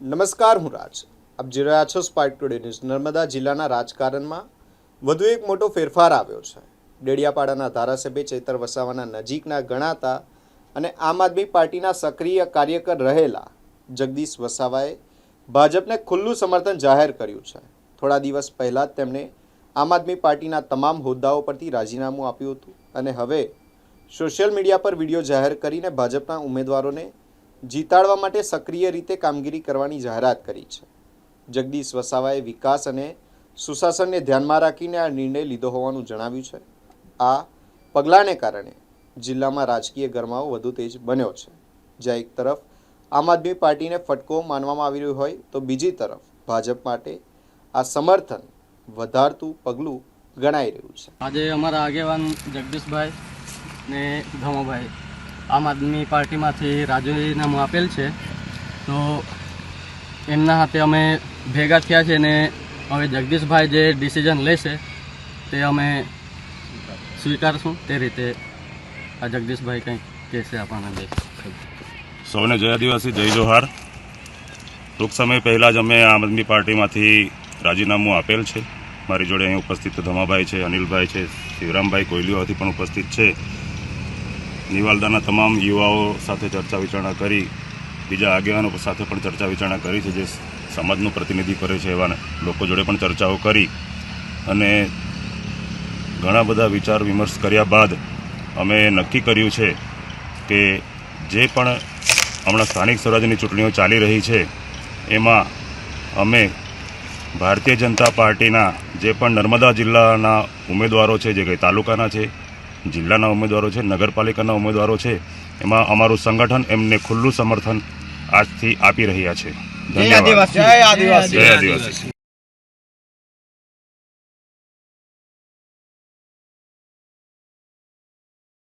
નમસ્કાર, હું રાજ. આપ જોઈ રહ્યા છો સ્પાર્ક ટુડે ન્યૂઝ. નર્મદા જિલ્લાના રાજકારણમાં વધુ એક મોટો ફેરફાર આવ્યો છે. ડેડિયાપાડાના ધારાસભ્ય ચૈતર વસાવાના નજીકના ગણાતા અને આમ આદમી પાર્ટીના સક્રિય કાર્યકર રહેલા જગદીશ વસાવાએ ભાજપને ખુલ્લું સમર્થન જાહેર કર્યું છે. થોડા દિવસ પહેલાં જ તેમણે આમ આદમી પાર્ટીના તમામ હોદ્દાઓ પરથી રાજીનામું આપ્યું હતું અને હવે સોશિયલ મીડિયા પર વિડીયો જાહેર કરીને ભાજપના ઉમેદવારોને જીતાડવા માટે સક્રિય રીતે કામગીરી કરવાની જાહેરાત કરી છે. જગદીશ વસાવાએ વિકાસ અને સુશાસનને ધ્યાનમાં રાખીને આ નિર્ણય લીધો હોવાનું જણાવ્યું છે. આ પગલાંને કારણે જિલ્લામાં રાજકીય ગરમાવો વધુ તેજ બન્યો છે. જ્યાં એક તરફ આમ આદમી પાર્ટીને ફટકો માનવામાં આવી રહ્યો હોય તો બીજી તરફ ભાજપ માટે આ સમર્થન વધારતું પગલું ગણાઈ રહ્યું છે. આજે અમારા આગેવાન જગદીશભાઈ ને ધમાભાઈ આમ આદમી પાર્ટીમાંથી રાજીનામું આપેલ છે, તો એમના હાથે અમે ભેગા થયા છે ને હવે જગદીશભાઈ જે ડિસિઝન લેશે તે અમે સ્વીકારશું. તે રીતે આ જગદીશભાઈ કંઈ કહેશે આપણને દે. સૌને જય આદિવાસી, જય જોહાર. ટૂંક સમય પહેલાં જ અમે આમ આદમી પાર્ટીમાંથી રાજીનામું આપેલ છે. મારી જોડે અહીં ઉપસ્થિત ધમાભાઈ છે, અનિલભાઈ છે, શિવરામભાઈ કોયલીઓથી પણ ઉપસ્થિત છે. નિવાલદાના તમામ યુવાઓ સાથે ચર્ચા વિચારણા કરી, બીજા આગેવાનો સાથે પણ ચર્ચા વિચારણા કરી છે, જે સમાજનું પ્રતિનિધિ કરે છે એવા લોકો જોડે પણ ચર્ચાઓ કરી અને ઘણા બધા વિચાર વિમર્શ કર્યા બાદ અમે નક્કી કર્યું છે કે જે પણ હમણાં સ્થાનિક સ્વરાજ્યની ચૂંટણીઓ ચાલી રહી છે એમાં અમે ભારતીય જનતા પાર્ટીના જે પણ નર્મદા જિલ્લાના ઉમેદવારો છે, જે કંઈ તાલુકાના છે, જિલ્લાના ઉમેદવારો છે, નગરપાલિકાના ઉમેદવારો છે, એમાં અમારું સંગઠન એમને ખુલ્લું સમર્થન આજથી આપી રહ્યા છે. ધન્યવાદ. જય આદિવાસી.